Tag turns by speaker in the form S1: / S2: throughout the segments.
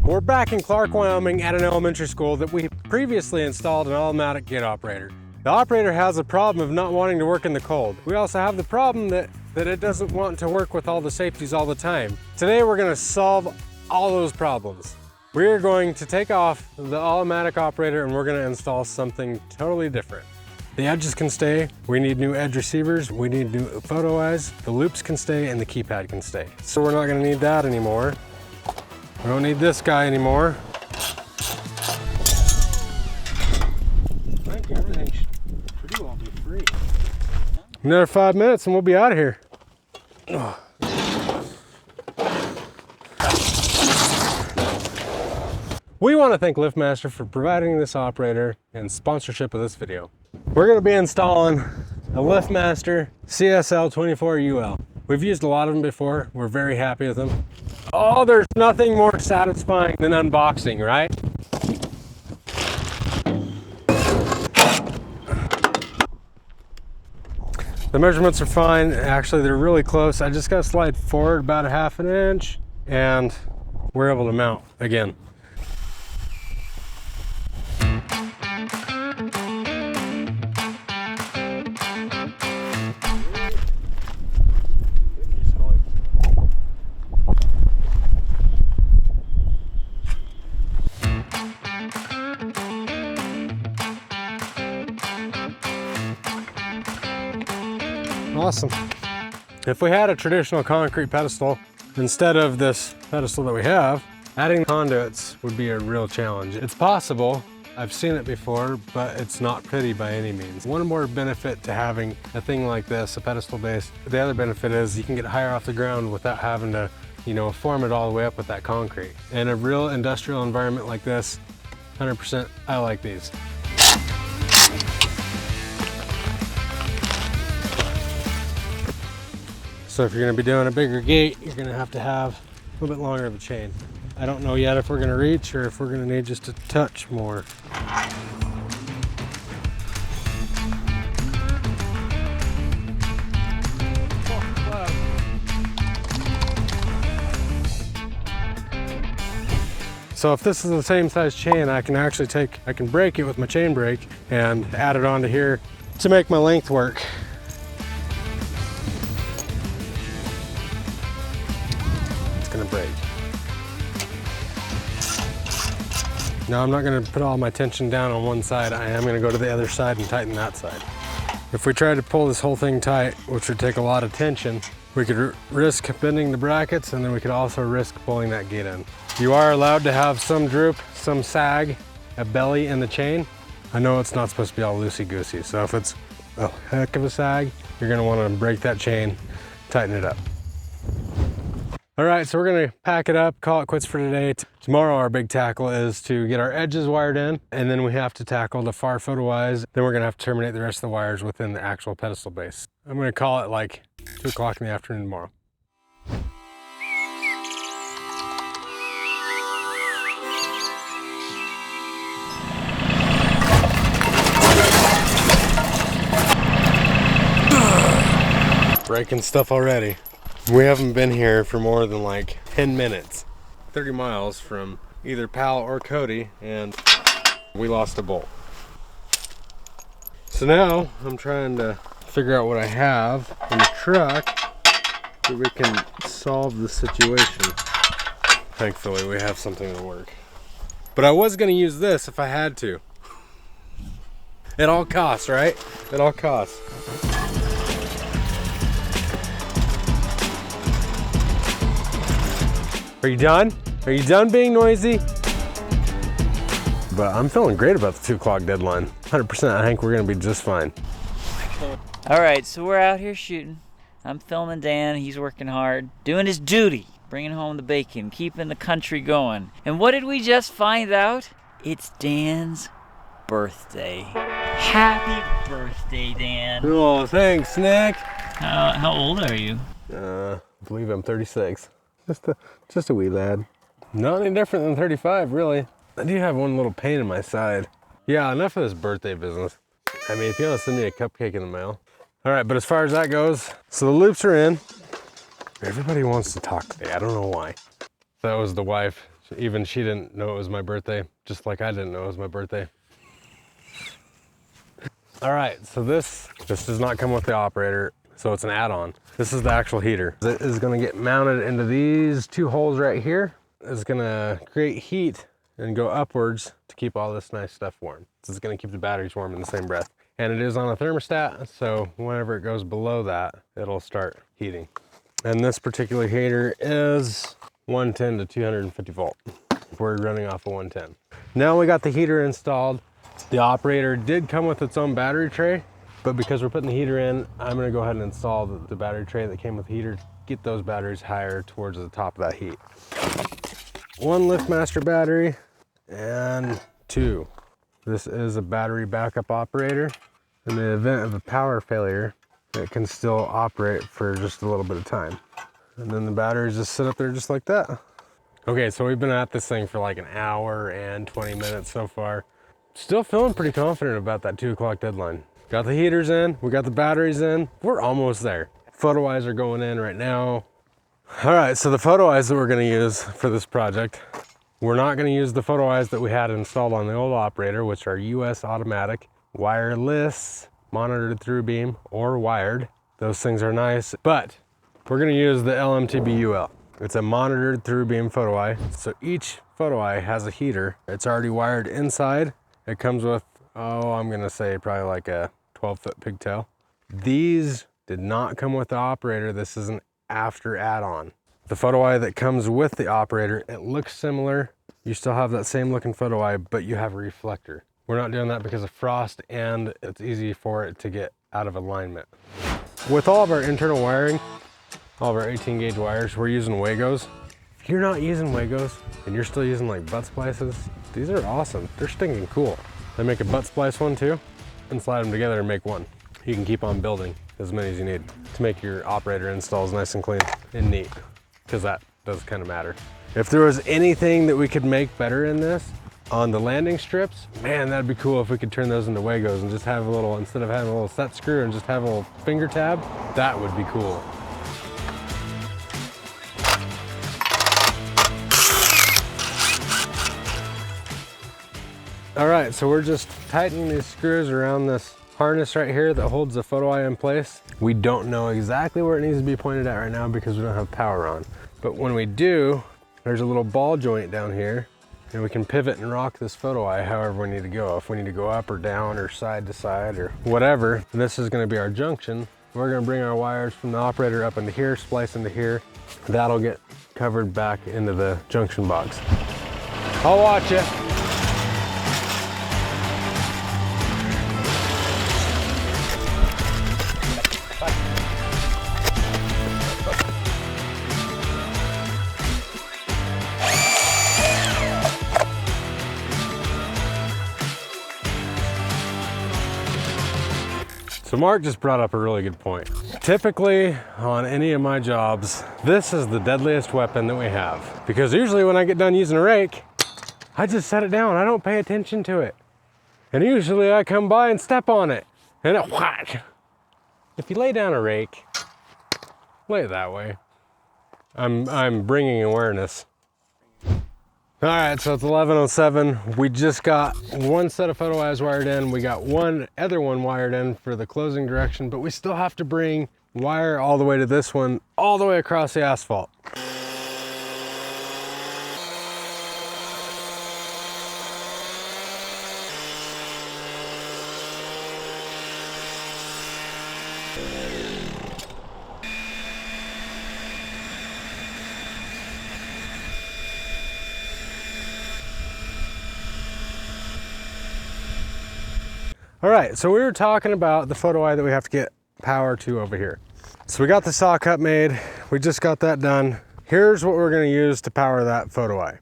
S1: We're back in Clark, Wyoming at an elementary school that we previously installed an all-o-matic gate operator. The operator has a problem of not wanting to work in the cold. We also have the problem that it doesn't want to work with all the safeties all the time. Today we're going to solve all those problems. We're going to take off the all-o-matic operator and we're going to install something totally different. The edges can stay, we need new edge receivers, we need new photo eyes, the loops can stay, and the keypad can stay. So we're not going to need that anymore. We don't need this guy anymore. I think everything should pretty well be free. Another 5 minutes and we'll be out of here. Oh. We want to thank LiftMaster for providing this operator and sponsorship of this video. We're going to be installing a LiftMaster CSL24UL. We've used a lot of them before. We're very happy with them. Oh, there's nothing more satisfying than unboxing, right? The measurements are fine. Actually, they're really close. I just got to slide forward about a ½ inch and we're able to mount again. Awesome. If we had a traditional concrete pedestal, instead of this pedestal that we have, adding conduits would be a real challenge. It's possible, I've seen it before, but it's not pretty by any means. One more benefit to having a thing like this, a pedestal base, the other benefit is you can get higher off the ground without having to, form it all the way up with that concrete. In a real industrial environment like this, 100%, I like these. So if you're going to be doing a bigger gate, you're going to have a little bit longer of a chain. I don't know yet if we're going to reach or if we're going to need just a touch more. So if this is the same size chain, I can actually break it with my chain brake and add it onto here to make my length work. Gonna break. Now I'm not gonna put all my tension down on one side. I am gonna go to the other side and tighten that side. If we tried to pull this whole thing tight, which would take a lot of tension, we could risk bending the brackets and then we could also risk pulling that gate in. You are allowed to have some droop, some sag, a belly in the chain. I know it's not supposed to be all loosey-goosey, so if it's a heck of a sag, you're gonna wanna break that chain, tighten it up. All right, so we're gonna pack it up, call it quits for today. Tomorrow our big tackle is to get our edges wired in, and then we have to tackle the far photo eyes. Then we're gonna have to terminate the rest of the wires within the actual pedestal base. I'm gonna call it like 2 o'clock in the afternoon tomorrow. Breaking stuff already. We haven't been here for more than like 10 minutes. 30 miles from either Pal or Cody, and we lost a bolt. So now I'm trying to figure out what I have in the truck that we can solve the situation. Thankfully, we have something to work. But I was gonna use this if I had to. It all costs, right? It all costs. Are you done? Are you done being noisy? But I'm feeling great about the 2 o'clock deadline. 100%, I think we're gonna be just fine.
S2: All right, so we're out here shooting. I'm filming Dan, he's working hard, doing his duty, bringing home the bacon, keeping the country going. And what did we just find out? It's Dan's birthday. Happy birthday, Dan.
S1: Oh, thanks, Nick.
S2: How old are you?
S1: I believe I'm 36. Just a wee lad. Not any different than 35, really. I do have one little pain in my side. Yeah, enough of this birthday business. I mean, if you want to send me a cupcake in the mail. All right, but as far as that goes, so the loops are in. Everybody wants to talk today. I don't know why. That was the wife. Even she didn't know it was my birthday, just like I didn't know it was my birthday. All right, so this does not come with the operator, so it's an add-on. This is the actual heater. It is gonna get mounted into these two holes right here. It's gonna create heat and go upwards to keep all this nice stuff warm. So it's gonna keep the batteries warm in the same breath. And it is on a thermostat, so whenever it goes below that, it'll start heating. And this particular heater is 110 to 250 volt. We're running off of 110. Now we got the heater installed. The operator did come with its own battery tray, but because we're putting the heater in, I'm gonna go ahead and install the battery tray that came with the heater, get those batteries higher towards the top of that heat. One LiftMaster battery and two. This is a battery backup operator. In the event of a power failure, it can still operate for just a little bit of time. And then the batteries just sit up there just like that. Okay, so we've been at this thing for like an hour and 20 minutes so far. Still feeling pretty confident about that 2 o'clock deadline. Got the heaters in, we got the batteries in, we're almost there. Photo eyes are going in right now. All right, so the photo eyes that we're gonna use for this project, we're not gonna use the photo eyes that we had installed on the old operator, which are US automatic, wireless, monitored through beam, or wired. Those things are nice, but we're gonna use the LMTB-UL. It's a monitored through beam photo eye. So each photo eye has a heater. It's already wired inside. It comes with, I'm gonna say probably like a 12-foot pigtail. These did not come with the operator. This is an after add-on. The photo eye that comes with the operator, it looks similar. You still have that same looking photo eye, but you have a reflector. We're not doing that because of frost, and it's easy for it to get out of alignment. With all of our internal wiring, all of our 18 gauge wires, we're using Wagos. If you're not using Wagos and you're still using like butt splices, these are awesome. They're stinking cool. They make a butt splice one too, and slide them together and make one. You can keep on building as many as you need to make your operator installs nice and clean and neat, because that does kind of matter. If there was anything that we could make better in this, on the landing strips, man, that'd be cool if we could turn those into Wagos and just have a little, instead of having a little set screw and just have a little finger tab, that would be cool. All right, so we're just tightening these screws around this harness right here that holds the photo eye in place. We don't know exactly where it needs to be pointed at right now because we don't have power on. But when we do, there's a little ball joint down here, and we can pivot and rock this photo eye however we need to go. If we need to go up or down or side to side or whatever, this is gonna be our junction. We're gonna bring our wires from the operator up into here, splice into here. That'll get covered back into the junction box. I'll watch it. So Mark just brought up a really good point. Typically on any of my jobs, this is the deadliest weapon that we have. Because usually when I get done using a rake, I just set it down. I don't pay attention to it. And usually I come by and step on it. And it whack. If you lay down a rake, lay it that way. I'm bringing awareness. All right, so it's 11:07. We just got one set of photo eyes wired in. We got one other one wired in for the closing direction, but we still have to bring wire all the way to this one, all the way across the asphalt. All right, so we were talking about the photo eye that we have to get power to over here. So we got the saw cut made. We just got that done. Here's what we're gonna use to power that photo eye.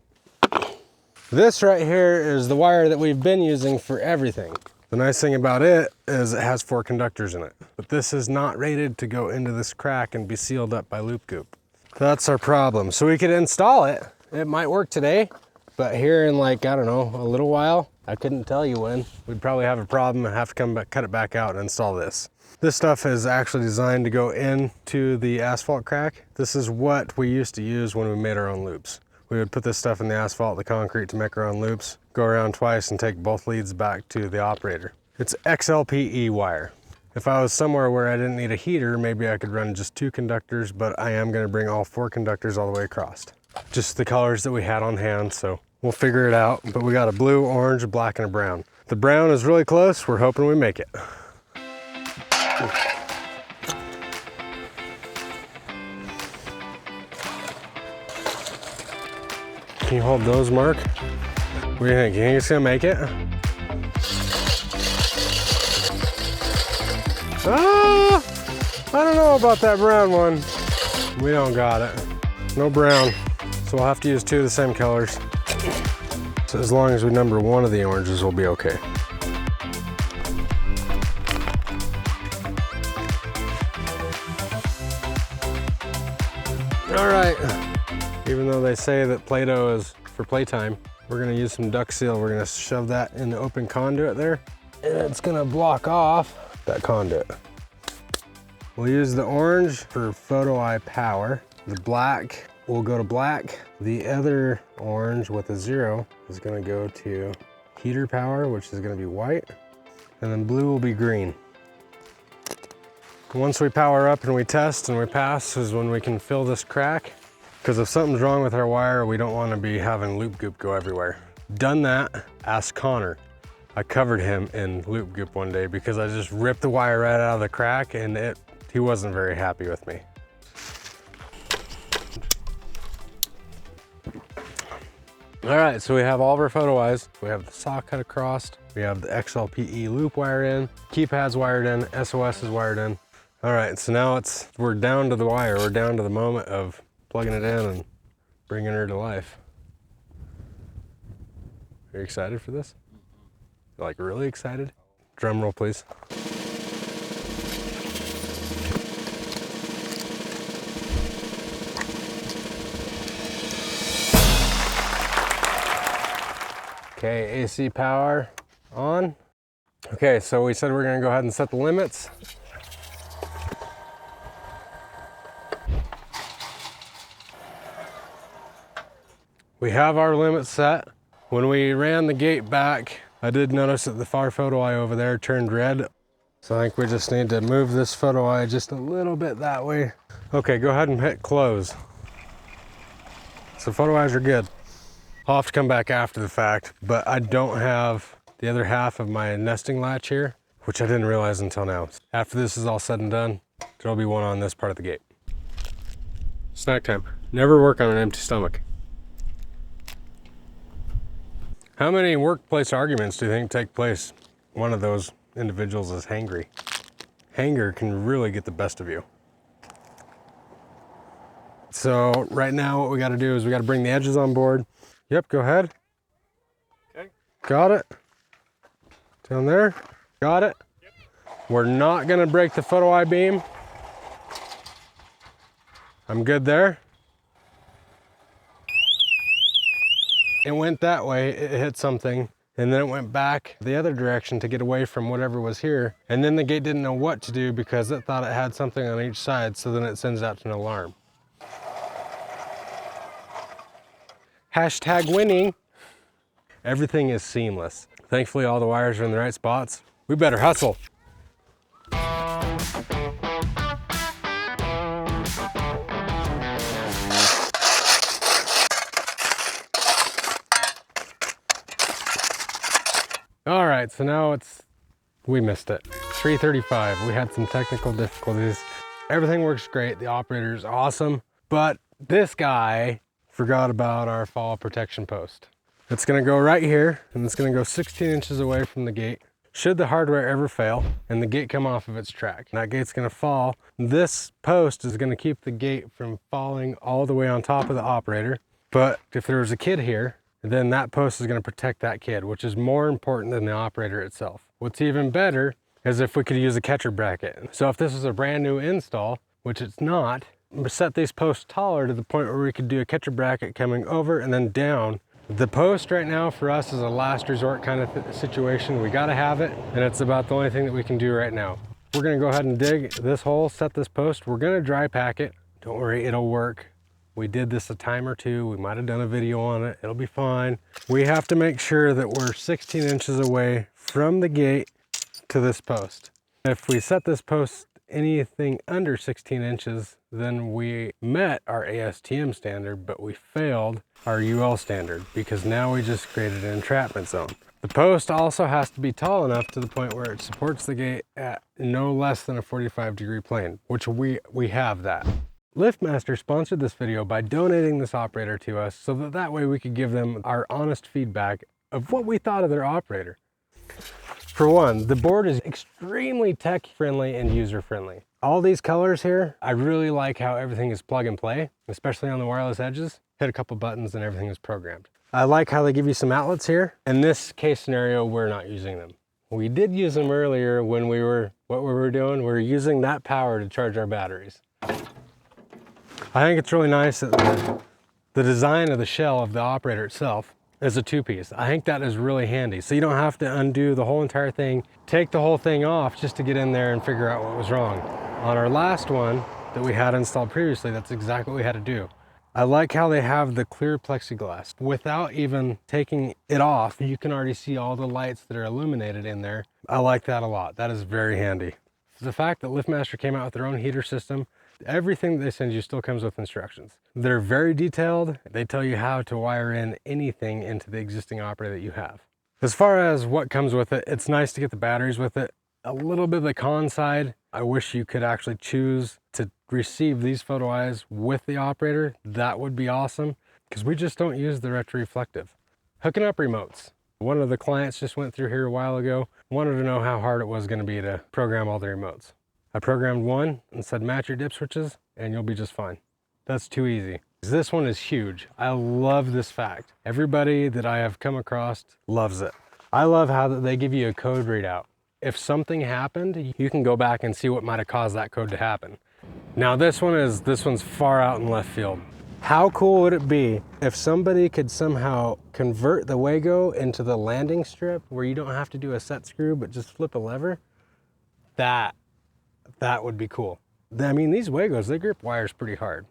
S1: This right here is the wire that we've been using for everything. The nice thing about it is it has 4 conductors in it, but this is not rated to go into this crack and be sealed up by loop goop. That's our problem. So we could install it. It might work today, but here in like, I don't know, a little while, I couldn't tell you when, we'd probably have a problem and have to come back, cut it back out and install this. This stuff is actually designed to go into the asphalt crack. This is what we used to use when we made our own loops. We would put this stuff in the asphalt, the concrete to make our own loops, go around twice and take both leads back to the operator. It's XLPE wire. If I was somewhere where I didn't need a heater, maybe I could run just 2 conductors, but I am gonna bring all 4 conductors all the way across. Just the colors that we had on hand, so we'll figure it out. But we got a blue, orange, a black, and a brown. The brown is really close. We're hoping we make it. Can you hold those, Mark? What do you think? You think it's gonna make it? Ah! I don't know about that brown one. We don't got it. No brown. So we'll have to use 2 of the same colors. So as long as we number 1 of the oranges, we'll be okay. All right. Even though they say that Play-Doh is for playtime, we're gonna use some duct seal. We're gonna shove that in the open conduit there, and it's gonna block off that conduit. We'll use the orange for photo eye power. The black will go to black. The other orange with a 0 is gonna go to heater power, which is gonna be white. And then blue will be green. Once we power up and we test and we pass is when we can fill this crack. Because if something's wrong with our wire, we don't want to be having loop goop go everywhere. Done that, ask Connor. I covered him in loop goop one day because I just ripped the wire right out of the crack and he wasn't very happy with me. All right, so we have all of our photo eyes. We have the saw cut across. We have the XLPE loop wire in, keypad's wired in, SOS is wired in. All right, so now we're down to the wire. We're down to the moment of plugging it in and bringing her to life. Are you excited for this? Like really excited? Drum roll, please. Okay, AC power on. Okay, so we said we're gonna go ahead and set the limits. We have our limits set. When we ran the gate back, I did notice that the far photo eye over there turned red. So I think we just need to move this photo eye just a little bit that way. Okay, go ahead and hit close. So photo eyes are good. I'll have to come back after the fact, but I don't have the other half of my nesting latch here, which I didn't realize until now. After this is all said and done, there'll be one on this part of the gate. Snack time. Never work on an empty stomach. How many workplace arguments do you think take place? One of those individuals is hangry. Hanger can really get the best of you. So right now what we gotta do is we gotta bring the edges on board. Yep, go ahead. Okay. Got it. Down there. Got it. Yep. We're not gonna break the photo eye beam. I'm good there. It went that way, it hit something, and then it went back the other direction to get away from whatever was here. And then the gate didn't know what to do because it thought it had something on each side, so then it sends out an alarm. Hashtag winning. Everything is seamless. Thankfully, all the wires are in the right spots. We better hustle. All right, so now we missed it. 3:35, we had some technical difficulties. Everything works great, the operator is awesome, but this guy forgot about our fall protection post. It's gonna go right here, and it's gonna go 16 inches away from the gate. Should the hardware ever fail and the gate come off of its track, that gate's gonna fall. This post is gonna keep the gate from falling all the way on top of the operator. But if there was a kid here, then that post is gonna protect that kid, which is more important than the operator itself. What's even better is if we could use a catcher bracket. So if this is a brand new install, which it's not, we set these posts taller to the point where we could do a catcher bracket coming over and then down. The post right now for us is a last resort kind of situation. We gotta have it, and it's about the only thing that we can do right now. We're gonna go ahead and dig this hole, set this post. We're gonna dry pack it. Don't worry, it'll work. We did this a time or two. We might have done a video on it. It'll be fine. We have to make sure that we're 16 inches away from the gate to this post. If we set this post anything under 16 inches, then we met our ASTM standard, but we failed our UL standard because now we just created an entrapment zone. The post also has to be tall enough to the point where it supports the gate at no less than a 45-degree plane, which we have that. LiftMaster sponsored this video by donating this operator to us so that way we could give them our honest feedback of what we thought of their operator. For one, the board is extremely tech-friendly and user-friendly. All these colors here, I really like how everything is plug and play, especially on the wireless edges. Hit a couple buttons and everything is programmed. I like how they give you some outlets here. In this case scenario, we're not using them. We did use them earlier when what we were doing, we were using that power to charge our batteries. I think it's really nice that the design of the shell of the operator itself is a two-piece. I think that is really handy. So you don't have to undo the whole entire thing, take the whole thing off just to get in there and figure out what was wrong. On our last one that we had installed previously, that's exactly what we had to do. I like how they have the clear plexiglass. Without even taking it off, you can already see all the lights that are illuminated in there. I like that a lot. That is very handy. The fact that LiftMaster came out with their own heater system, everything that they send you still comes with instructions. They're very detailed. They tell you how to wire in anything into the existing operator that you have. As far as what comes with it, it's nice to get the batteries with it. A little bit of the con side, I wish you could actually choose to receive these photo eyes with the operator. That would be awesome because we just don't use the retroreflective. Hooking up remotes. One of the clients just went through here a while ago, wanted to know how hard it was going to be to program all the remotes. I programmed one and said match your dip switches and you'll be just fine. That's too easy. This one is huge. I love this fact. Everybody that I have come across loves it. I love how they give you a code readout. If something happened, you can go back and see what might have caused that code to happen. Now this one's far out in left field. How cool would it be if somebody could somehow convert the Wago into the landing strip where you don't have to do a set screw but just flip a lever? That would be cool. I mean, these Wagos, they grip wires pretty hard.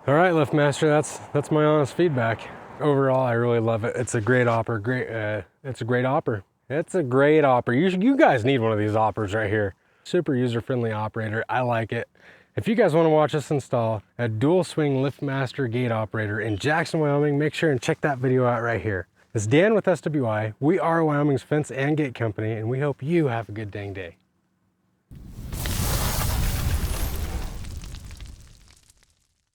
S1: All right, LiftMaster, that's my honest feedback. Overall, I really love it. It's a great opera. It's a great opera. It's a great opera. You guys need one of these operas right here. Super user-friendly operator. I like it. If you guys want to watch us install a dual swing LiftMaster gate operator in Jackson, Wyoming, make sure and check that video out right here. It's Dan with SWI. We are Wyoming's fence and gate company, and we hope you have a good dang day.